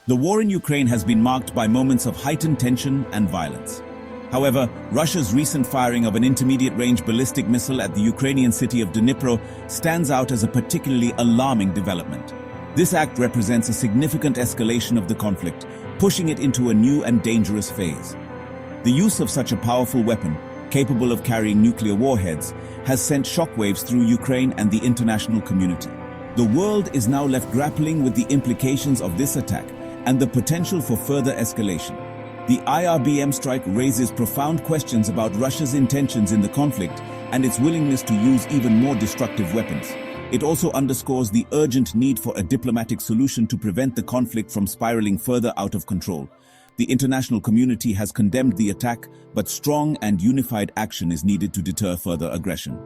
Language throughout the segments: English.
The war in Ukraine has been marked by moments of heightened tension and violence. However, Russia's recent firing of an intermediate-range ballistic missile at the Ukrainian city of Dnipro stands out as a particularly alarming development. This act represents a significant escalation of the conflict, pushing it into a new and dangerous phase. The use of such a powerful weapon, capable of carrying nuclear warheads, has sent shockwaves through Ukraine and the international community. The world is now left grappling with the implications of this attack and the potential for further escalation. The IRBM strike raises profound questions about Russia's intentions in the conflict and its willingness to use even more destructive weapons. It also underscores the urgent need for a diplomatic solution to prevent the conflict from spiraling further out of control. The international community has condemned the attack, but strong and unified action is needed to deter further aggression.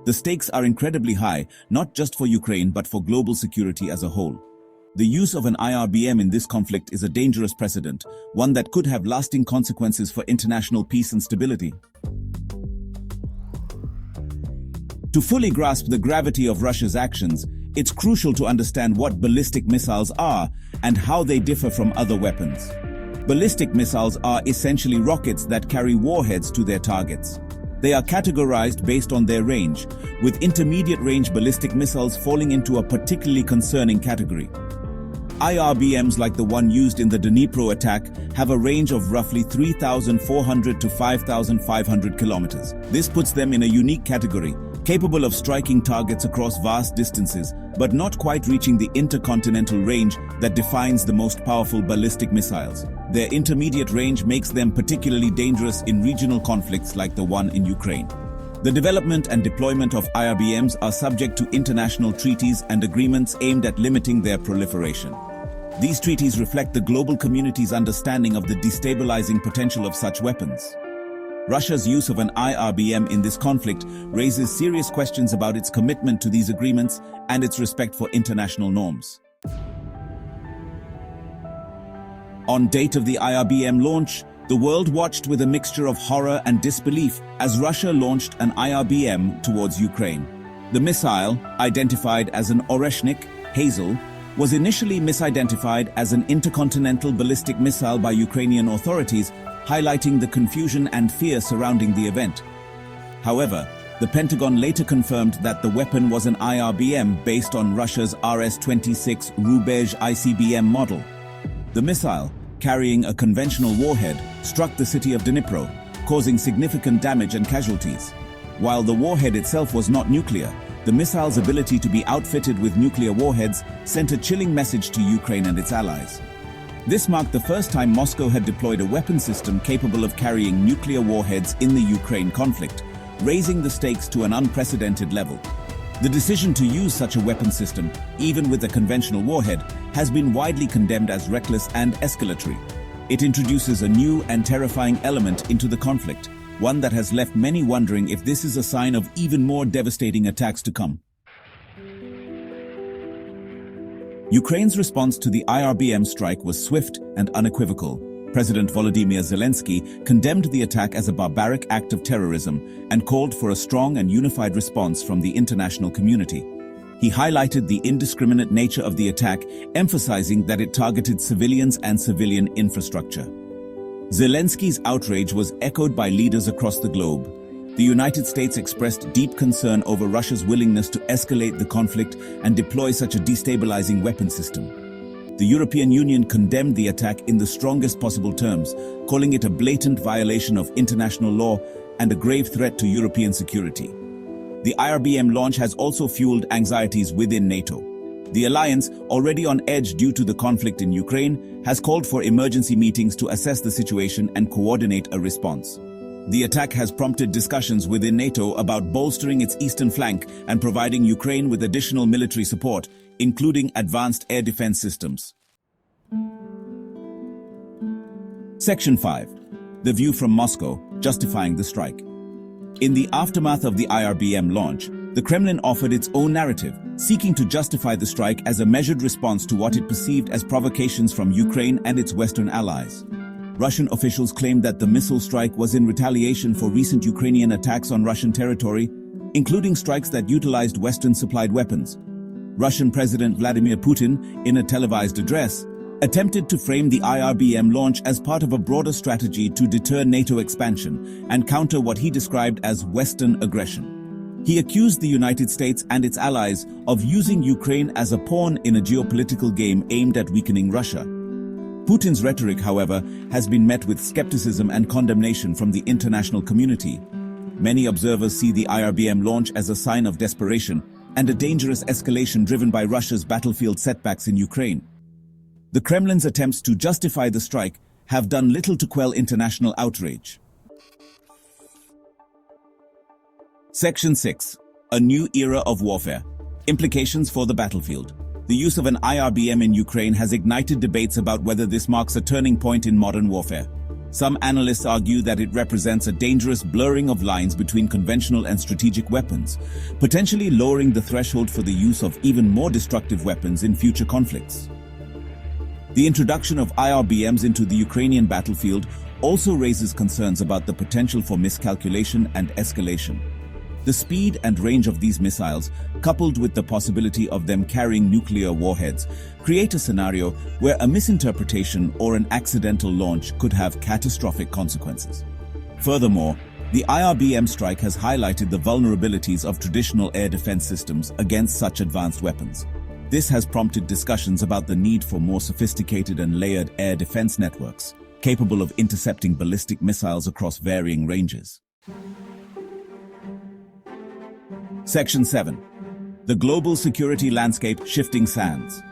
The stakes are incredibly high, not just for Ukraine but for global security as a whole. The use of an IRBM in this conflict is a dangerous precedent, one that could have lasting consequences for international peace and stability. To fully grasp the gravity of Russia's actions, it's crucial to understand what ballistic missiles are and how they differ from other weapons. Ballistic missiles are essentially rockets that carry warheads to their targets. They are categorized based on their range, with intermediate-range ballistic missiles falling into a particularly concerning category. IRBMs like the one used in the Dnipro attack have a range of roughly 3,400 to 5,500 kilometers. This puts them in a unique category, capable of striking targets across vast distances, but not quite reaching the intercontinental range that defines the most powerful ballistic missiles. Their intermediate range makes them particularly dangerous in regional conflicts like the one in Ukraine. The development and deployment of IRBMs are subject to international treaties and agreements aimed at limiting their proliferation. These treaties reflect the global community's understanding of the destabilizing potential of such weapons. Russia's use of an IRBM in this conflict raises serious questions about its commitment to these agreements and its respect for international norms. On date of the IRBM launch, the world watched with a mixture of horror and disbelief as Russia launched an IRBM towards Ukraine. The missile, identified as an Oreshnik, Hazel, was initially misidentified as an intercontinental ballistic missile by Ukrainian authorities, highlighting the confusion and fear surrounding the event. However, the Pentagon later confirmed that the weapon was an IRBM based on Russia's RS-26 Outrage ICBM model. The missile, carrying a conventional warhead, struck the city of Dnipro, causing significant damage and casualties. While the warhead itself was not nuclear, the missile's ability to be outfitted with nuclear warheads sent a chilling message to Ukraine and its allies. This marked the first time Moscow had deployed a weapon system capable of carrying nuclear warheads in the Ukraine conflict, raising the stakes to an unprecedented level. The decision to use such a weapon system, even with a conventional warhead, has been widely condemned as reckless and escalatory. It introduces a new and terrifying element into the conflict, one that has left many wondering if this is a sign of even more devastating attacks to come. Ukraine's response to the IRBM strike was swift and unequivocal. President Volodymyr Zelensky condemned the attack as a barbaric act of terrorism and called for a strong and unified response from the international community. He highlighted the indiscriminate nature of the attack, emphasizing that it targeted civilians and civilian infrastructure. Zelensky's outrage was echoed by leaders across the globe. The United States expressed deep concern over Russia's willingness to escalate the conflict and deploy such a destabilizing weapon system. The European Union condemned the attack in the strongest possible terms, calling it a blatant violation of international law and a grave threat to European security. The IRBM launch has also fueled anxieties within NATO. The alliance, already on edge due to the conflict in Ukraine, has called for emergency meetings to assess the situation and coordinate a response. The attack has prompted discussions within NATO about bolstering its eastern flank and providing Ukraine with additional military support, including advanced air defense systems. Section 5. The view from Moscow, justifying the strike. In the aftermath of the IRBM launch, the Kremlin offered its own narrative, seeking to justify the strike as a measured response to what it perceived as provocations from Ukraine and its Western allies. Russian officials claimed that the missile strike was in retaliation for recent Ukrainian attacks on Russian territory, including strikes that utilized Western-supplied weapons. Russian President Vladimir Putin, in a televised address, attempted to frame the IRBM launch as part of a broader strategy to deter NATO expansion and counter what he described as Western aggression. He accused the United States and its allies of using Ukraine as a pawn in a geopolitical game aimed at weakening Russia. Putin's rhetoric, however, has been met with skepticism and condemnation from the international community. Many observers see the IRBM launch as a sign of desperation and a dangerous escalation driven by Russia's battlefield setbacks in Ukraine. The Kremlin's attempts to justify the strike have done little to quell international outrage. Section 6. A new era of warfare. Implications for the battlefield. The use of an IRBM in Ukraine has ignited debates about whether this marks a turning point in modern warfare. Some analysts argue that it represents a dangerous blurring of lines between conventional and strategic weapons, potentially lowering the threshold for the use of even more destructive weapons in future conflicts. The introduction of IRBMs into the Ukrainian battlefield also raises concerns about the potential for miscalculation and escalation. The speed and range of these missiles, coupled with the possibility of them carrying nuclear warheads, create a scenario where a misinterpretation or an accidental launch could have catastrophic consequences. Furthermore, the IRBM strike has highlighted the vulnerabilities of traditional air defense systems against such advanced weapons. This has prompted discussions about the need for more sophisticated and layered air defense networks, capable of intercepting ballistic missiles across varying ranges. Section 7. The global security landscape shifting sands.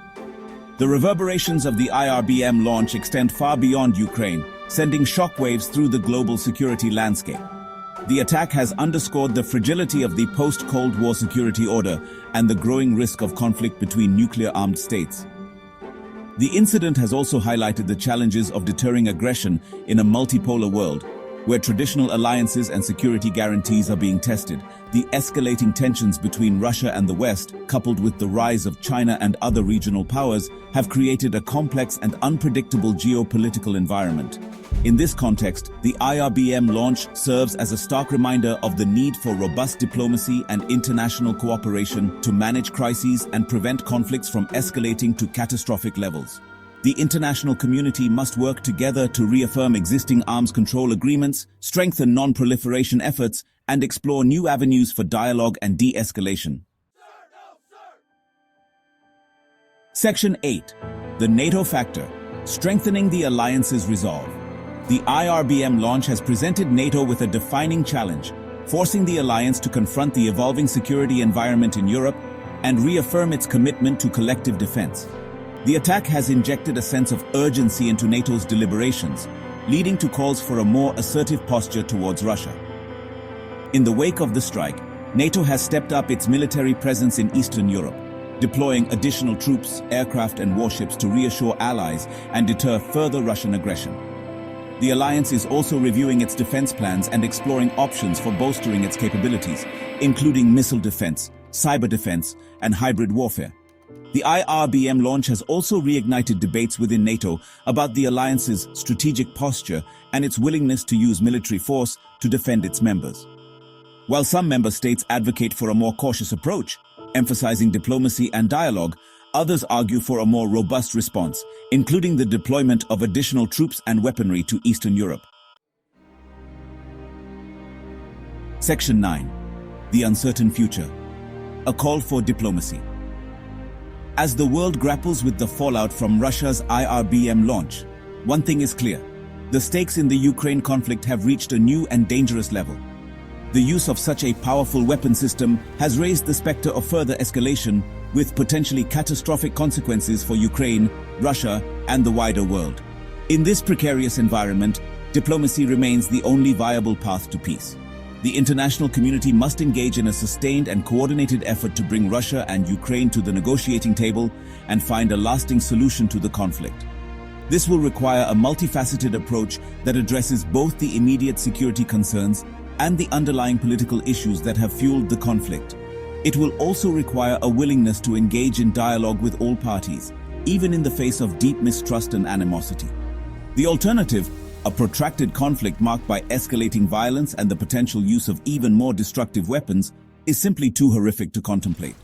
The reverberations of the IRBM launch extend far beyond Ukraine, sending shockwaves through the global security landscape. The attack has underscored the fragility of the post-Cold War security order and the growing risk of conflict between nuclear-armed states. The incident has also highlighted the challenges of deterring aggression in a multipolar world, where traditional alliances and security guarantees are being tested. The escalating tensions between Russia and the West, coupled with the rise of China and other regional powers, have created a complex and unpredictable geopolitical environment. In this context, the IRBM launch serves as a stark reminder of the need for robust diplomacy and international cooperation to manage crises and prevent conflicts from escalating to catastrophic levels. The international community must work together to reaffirm existing arms control agreements, strengthen non-proliferation efforts, and explore new avenues for dialogue and de-escalation. Section 8. The NATO Factor. Strengthening the alliance's resolve. The IRBM launch has presented NATO with a defining challenge, forcing the alliance to confront the evolving security environment in Europe and reaffirm its commitment to collective defense. The attack has injected a sense of urgency into NATO's deliberations, leading to calls for a more assertive posture towards Russia. In the wake of the strike, NATO has stepped up its military presence in Eastern Europe, deploying additional troops, aircraft and warships to reassure allies and deter further Russian aggression. The alliance is also reviewing its defense plans and exploring options for bolstering its capabilities, including missile defense, cyber defense, and hybrid warfare. The IRBM launch has also reignited debates within NATO about the alliance's strategic posture and its willingness to use military force to defend its members. While some member states advocate for a more cautious approach, emphasizing diplomacy and dialogue, others argue for a more robust response, including the deployment of additional troops and weaponry to Eastern Europe. Section 9. The Uncertain Future. A call for diplomacy. As the world grapples with the fallout from Russia's IRBM launch, one thing is clear: the stakes in the Ukraine conflict have reached a new and dangerous level. The use of such a powerful weapon system has raised the specter of further escalation, with potentially catastrophic consequences for Ukraine, Russia, and the wider world. In this precarious environment, diplomacy remains the only viable path to peace. The international community must engage in a sustained and coordinated effort to bring Russia and Ukraine to the negotiating table and find a lasting solution to the conflict. This will require a multifaceted approach that addresses both the immediate security concerns and the underlying political issues that have fueled the conflict. It will also require a willingness to engage in dialogue with all parties, even in the face of deep mistrust and animosity. The alternative, a protracted conflict marked by escalating violence and the potential use of even more destructive weapons, is simply too horrific to contemplate.